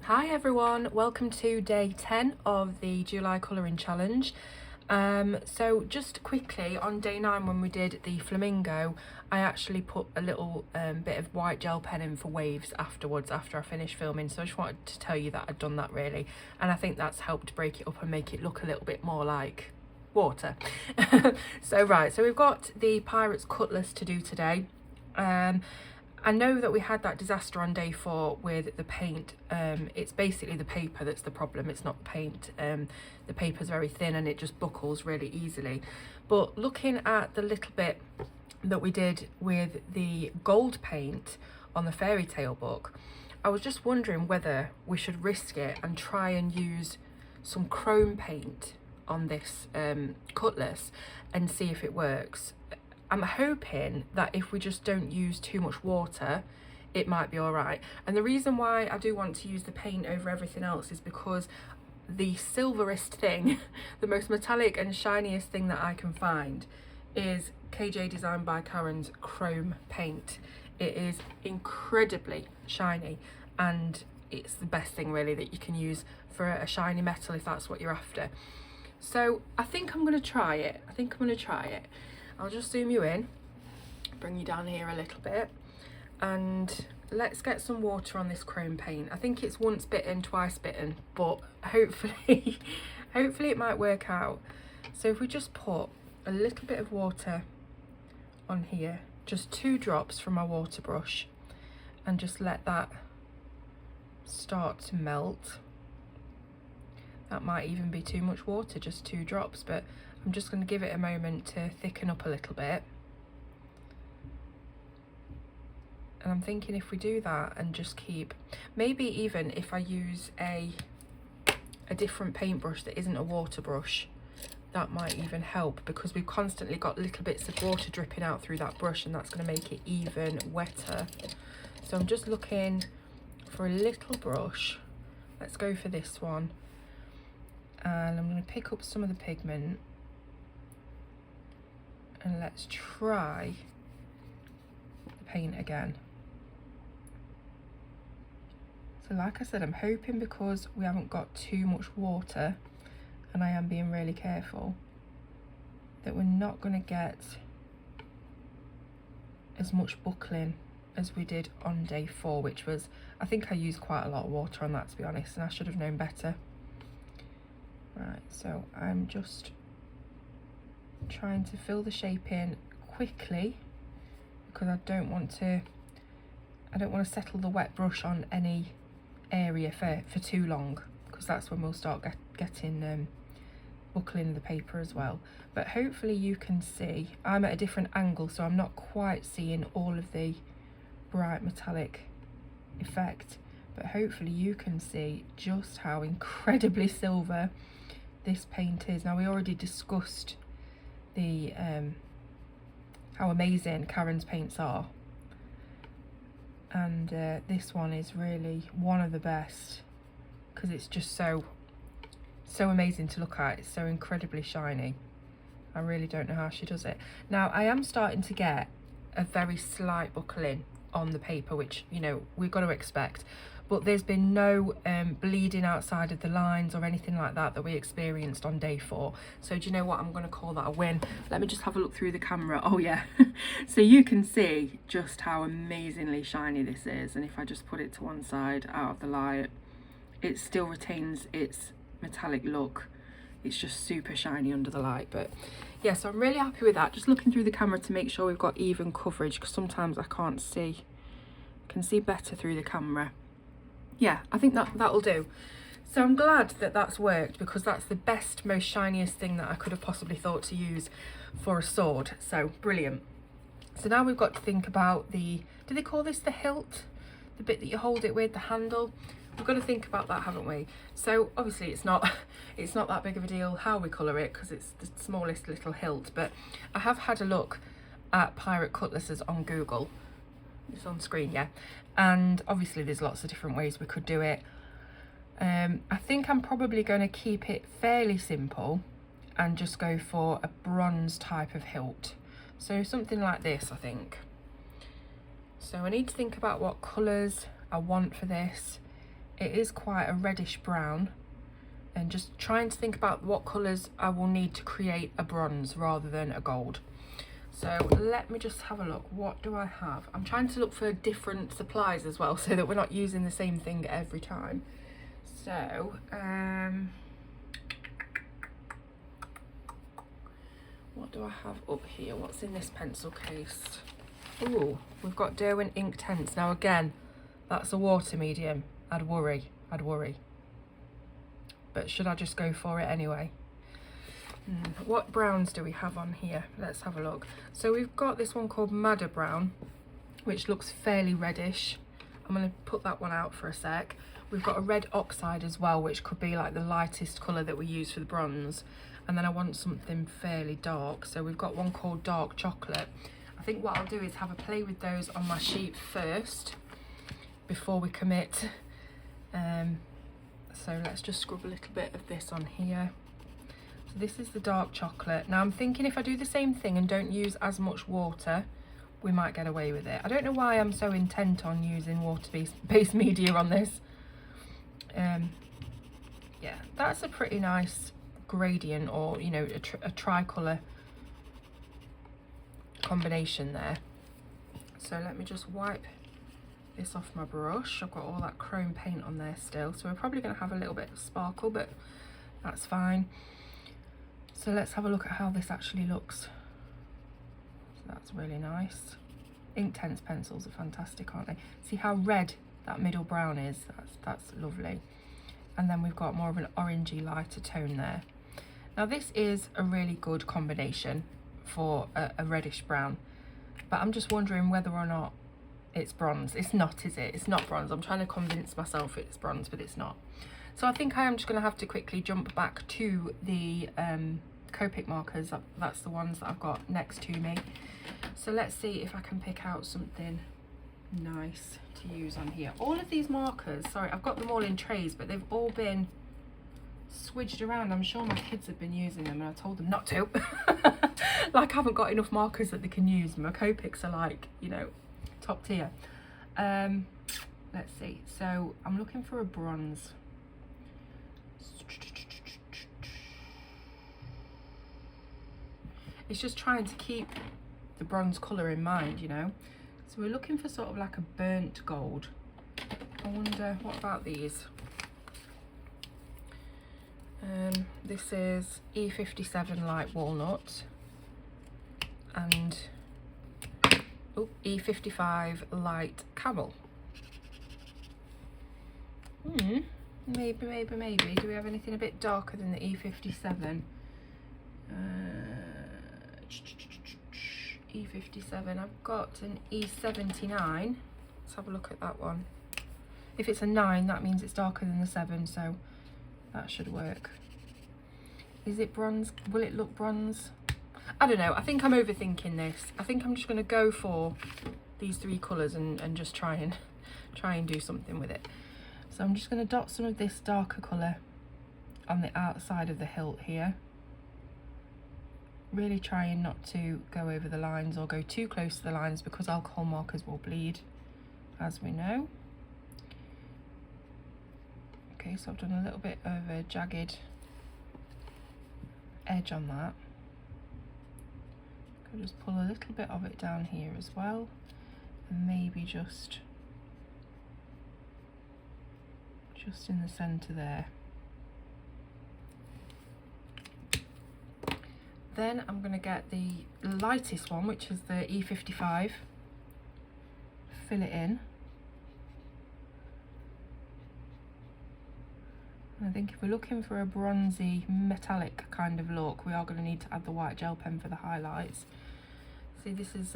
Hi everyone, welcome to day 10 of the July colouring challenge. So just quickly, on day 9 when we did the flamingo, I actually put a little bit of white gel pen in for waves afterwards after I finished filming, so I just wanted to tell you that I'd done that really, and I think that's helped break it up and make it look a little bit more like water. So we've got the Pirate's Cutlass to do today. I know that we had that disaster on day 4 with the paint. It's basically the paper that's the problem, it's not the paint. The paper's very thin and it just buckles really easily. But looking at the little bit that we did with the gold paint on the fairy tale book, I was just wondering whether we should risk it and try and use some chrome paint on this cutlass and see if it works. I'm hoping that if we just don't use too much water, it might be all right. And the reason why I do want to use the paint over everything else is because the silverest thing, the most metallic and shiniest thing that I can find is KJ Design by Karen's chrome paint. It is incredibly shiny and it's the best thing really that you can use for a shiny metal if that's what you're after. So I think I'm going to try it. I'll just zoom you in, bring you down here a little bit, and let's get some water on this chrome paint. I think it's once bitten, twice bitten, but hopefully it might work out. So if we just put a little bit of water on here, just 2 drops from my water brush, and just let that start to melt. That might even be too much water, just 2 drops, but I'm just going to give it a moment to thicken up a little bit. And I'm thinking if we do that and just keep, maybe even if I use a different paintbrush that isn't a water brush, that might even help, because we've constantly got little bits of water dripping out through that brush and that's going to make it even wetter. So I'm just looking for a little brush. Let's go for this one. And I'm going to pick up some of the pigment. And let's try the paint again. So like I said, I'm hoping because we haven't got too much water, and I am being really careful, that we're not going to get as much buckling as we did on day 4, which was, I think I used quite a lot of water on that, to be honest, and I should have known better. Right, so I'm just trying to fill the shape in quickly because I don't want to settle the wet brush on any area for too long, because that's when we'll start getting buckling in the paper as well. But hopefully you can see, I'm at a different angle so I'm not quite seeing all of the bright metallic effect, but hopefully you can see just how incredibly silver this paint is. Now we already discussed the how amazing Karen's paints are, and this one is really one of the best because it's just so amazing to look at. It's so incredibly shiny. I really don't know how she does it. Now I am starting to get a very slight buckling on the paper, which, you know, we've got to expect, but there's been no bleeding outside of the lines or anything like that we experienced on day 4. So do you know what, I'm going to call that a win. Let me just have a look through the camera. Oh yeah. So you can see just how amazingly shiny this is, and if I just put it to one side out of the light, it still retains its metallic look. It's just super shiny under the light. But yeah, so I'm really happy with that. Just looking through the camera to make sure we've got even coverage, because sometimes I can't see. I can see better through the camera. Yeah, I think that'll do. So I'm glad that that's worked, because that's the best, most shiniest thing that I could have possibly thought to use for a sword. So brilliant. So now we've got to think about the, do they call this the hilt? The bit that you hold it with, the handle? We've got to think about that, haven't we? So obviously it's not that big of a deal how we colour it, because it's the smallest little hilt, but I have had a look at pirate cutlasses on Google. It's on screen, yeah, and obviously there's lots of different ways we could do it. I think I'm probably going to keep it fairly simple and just go for a bronze type of hilt, so something like this, I think. So I need to think about what colours I want for this. it is quite a reddish brown, and just trying to think about what colours I will need to create a bronze rather than a gold. So let me just have a look. What do I have? I'm trying to look for different supplies as well, so that we're not using the same thing every time. So what do I have up here? What's in this pencil case? Ooh, we've got Derwent Inktense. Now again, that's a water medium. I'd worry. But should I just go for it anyway? What browns do we have on here? Let's have a look. So we've got this one called Madder Brown, which looks fairly reddish. I'm going to put that one out for a sec. We've got a red Oxide as well, which could be like the lightest colour that we use for the bronze. And then I want something fairly dark. So we've got one called Dark Chocolate. I think what I'll do is have a play with those on my sheet first before we commit. So let's just scrub a little bit of this on here. So this is the Dark Chocolate. Now I'm thinking if I do the same thing and don't use as much water, we might get away with it. I don't know why I'm so intent on using water-based media on this. Yeah, that's a pretty nice gradient, or you know, a tricolour combination there. So let me just wipe this off my brush. I've got all that chrome paint on there still, so we're probably going to have a little bit of sparkle, but that's fine. So let's have a look at how this actually looks. So that's really nice. Inktense pencils are fantastic, aren't they? See how red that middle brown is? That's lovely. And then we've got more of an orangey lighter tone there. Now this is a really good combination for a reddish brown, but I'm just wondering whether or not it's bronze. It's not, is it? It's not bronze. I'm trying to convince myself it's bronze, but it's not. So I think I am just going to have to quickly jump back to the Copic markers. That's the ones that I've got next to me. So let's see if I can pick out something nice to use on here. All of these markers, sorry, I've got them all in trays, but they've all been swidged around. I'm sure my kids have been using them and I told them not to. Like I haven't got enough markers that they can use. My Copics are like, you know, top tier. Let's see. So I'm looking for a bronze. It's just trying to keep the bronze colour in mind, you know. So we're looking for sort of like a burnt gold. I wonder, what about these? This is E57 Light Walnut and E55 Light Camel. Maybe. Do we have anything a bit darker than the E57? E57. I've got an E79. Let's have a look at that one. If it's a 9, that means it's darker than the 7, so that should work. Is it bronze? Will it look bronze? I don't know. I think I'm overthinking this. I think I'm just going to go for these 3 colours and just try and do something with it. So I'm just going to dot some of this darker colour on the outside of the hilt here. Really trying not to go over the lines or go too close to the lines, because alcohol markers will bleed, as we know. Okay, so I've done a little bit of a jagged edge on that. I'll just pull a little bit of it down here as well, and maybe just in the centre there. Then I'm going to get the lightest one, which is the E55, fill it in. And I think if we're looking for a bronzy metallic kind of look, we are going to need to add the white gel pen for the highlights. See, this is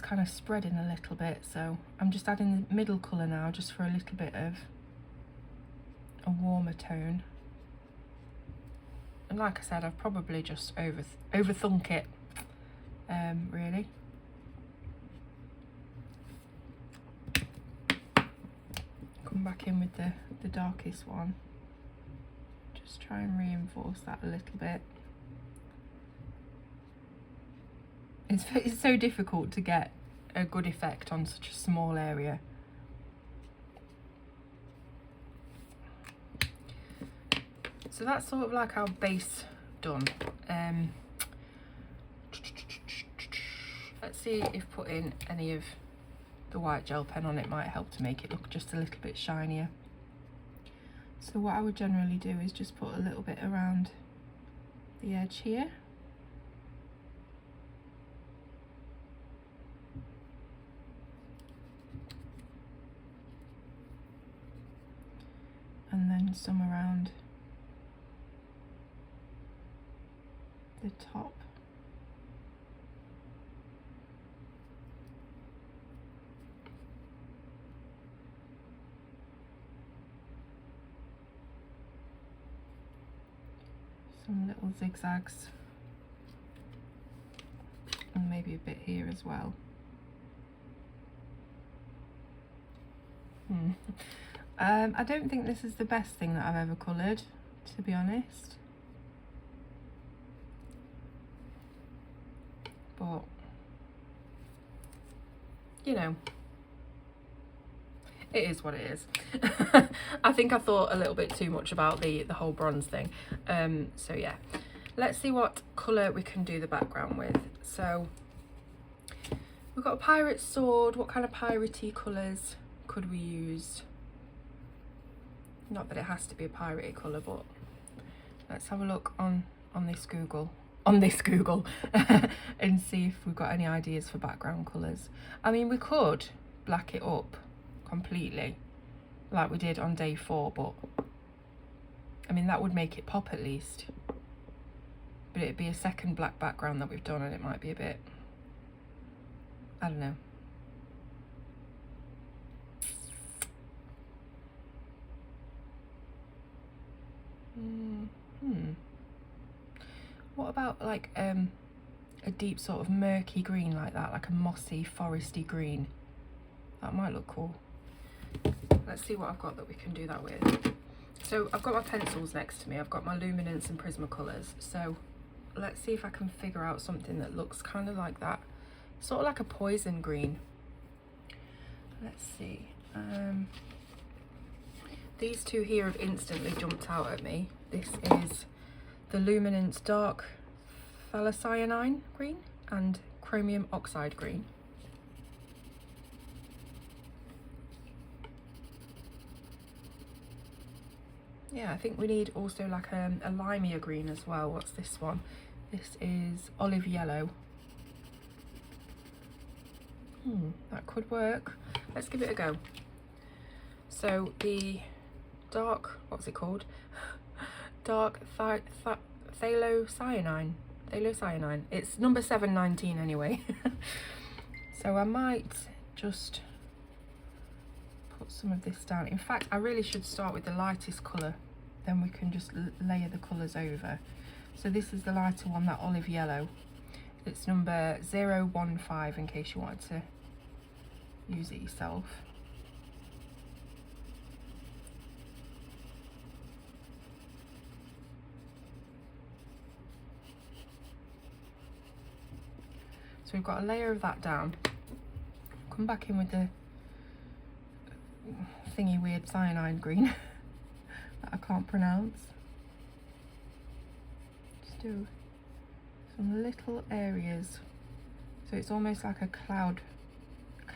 kind of spreading a little bit, so I'm just adding the middle colour now, just for a little bit of a warmer tone. And like I said, I've probably just overthunk it, really. Come back in with the darkest one. Just try and reinforce that a little bit. It's so difficult to get a good effect on such a small area. So that's sort of like our base done. Let's see if putting any of the white gel pen on it might help to make it look just a little bit shinier. So what I would generally do is just put a little bit around the edge here. And then some around the top. Some little zigzags, and maybe a bit here as well. I don't think this is the best thing that I've ever coloured, to be honest, but you know, it is what it is. I think I thought a little bit too much about the whole bronze thing. So yeah, let's see what colour we can do the background with. So we've got a pirate sword. What kind of piratey colours could we use? Not that it has to be a piratey colour, but let's have a look on this Google and see if we've got any ideas for background colours. I mean, we could black it up completely like we did on day 4, but I mean that would make it pop at least, but it'd be a second black background that we've done, and it might be a bit, I don't know. What about like a deep sort of murky green like that, like a mossy foresty green? That might look cool. Let's see what I've got that we can do that with. So I've got my pencils next to me. I've got my Luminance and Prismacolors. So let's see if I can figure out something that looks kind of like that. Sort of like a poison green. Let's see. These two here have instantly jumped out at me. This is the Luminance Dark Phthalocyanine green and Chromium Oxide green. Yeah, I think we need also like a limier green as well. What's this one? This is olive yellow. That could work. Let's give it a go. So the dark, what's it called? Dark Phthalocyanine. It's number 719 anyway. So I might just put some of this down. In fact, I really should start with the lightest colour, then we can just layer the colours over. So this is the lighter one, that olive yellow. It's number 015 in case you wanted to use it yourself. So we've got a layer of that down. Come back in with the thingy weird cyanide green that I can't pronounce. Just do some little areas, so it's almost like a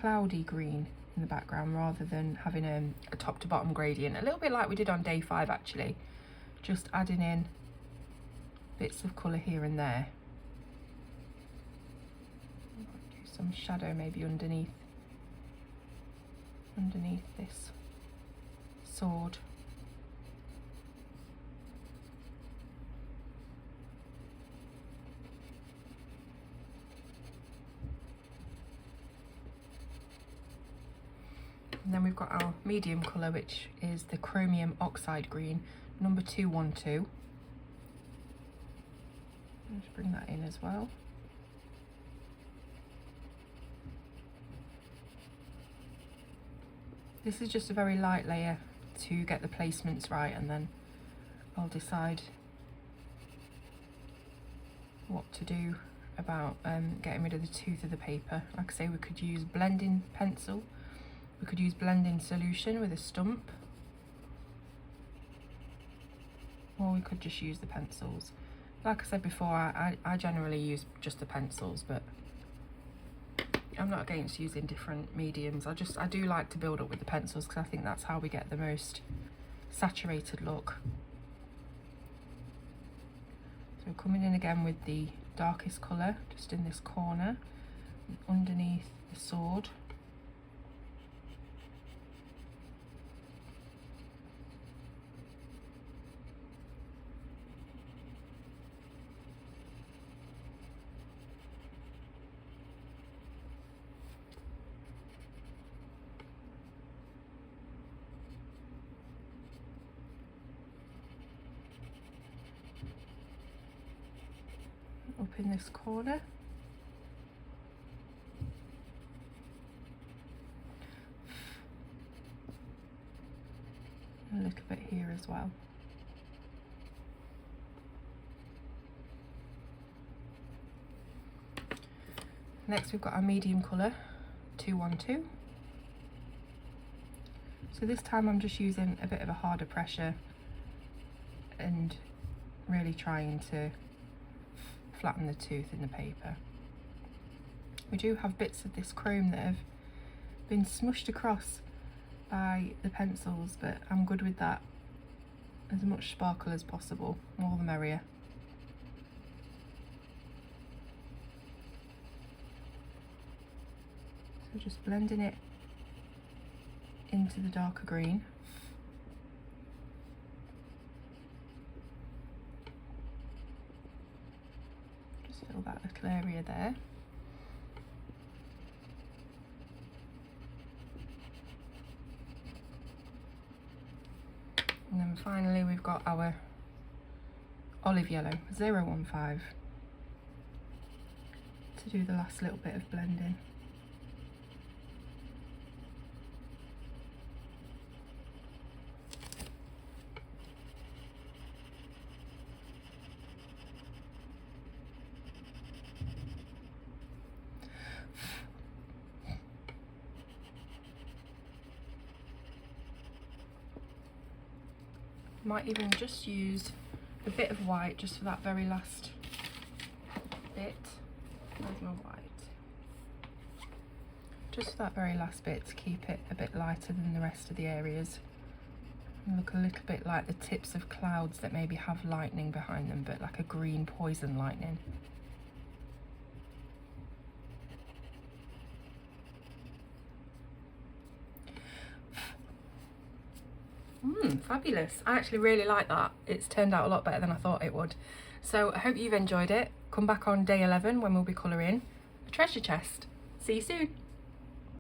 cloudy green in the background rather than having a top to bottom gradient, a little bit like we did on day 5 actually, just adding in bits of colour here and there. Do some shadow maybe underneath this sword. And then we've got our medium colour, which is the Chromium Oxide green, number 212. Let's bring that in as well. This is just a very light layer to get the placements right, and then I'll decide what to do about getting rid of the tooth of the paper. Like I say, we could use blending pencil, we could use blending solution with a stump. or we could just use the pencils. Like I said before, I generally use just the pencils, but I'm not against using different mediums. I do like to build up with the pencils because I think that's how we get the most saturated look. So coming in again with the darkest colour, just in this corner, underneath the sword. Up in this corner. A little bit here as well. Next we've got our medium colour, 212. So this time I'm just using a bit of a harder pressure and really trying to flatten the tooth in the paper. We do have bits of this chrome that have been smushed across by the pencils, but I'm good with that. As much sparkle as possible, more the merrier. So just blending it into the darker green. Fill that little area there. And then finally we've got our olive yellow, 015, to do the last little bit of blending. Might even just use a bit of white just for that very last bit. Where's my white? Just for that very last bit to keep it a bit lighter than the rest of the areas. And look a little bit like the tips of clouds that maybe have lightning behind them, but like a green poison lightning. Fabulous. I actually really like that. It's turned out a lot better than I thought it would. So I hope you've enjoyed it. Come back on day 11 when we'll be colouring a treasure chest. See you soon.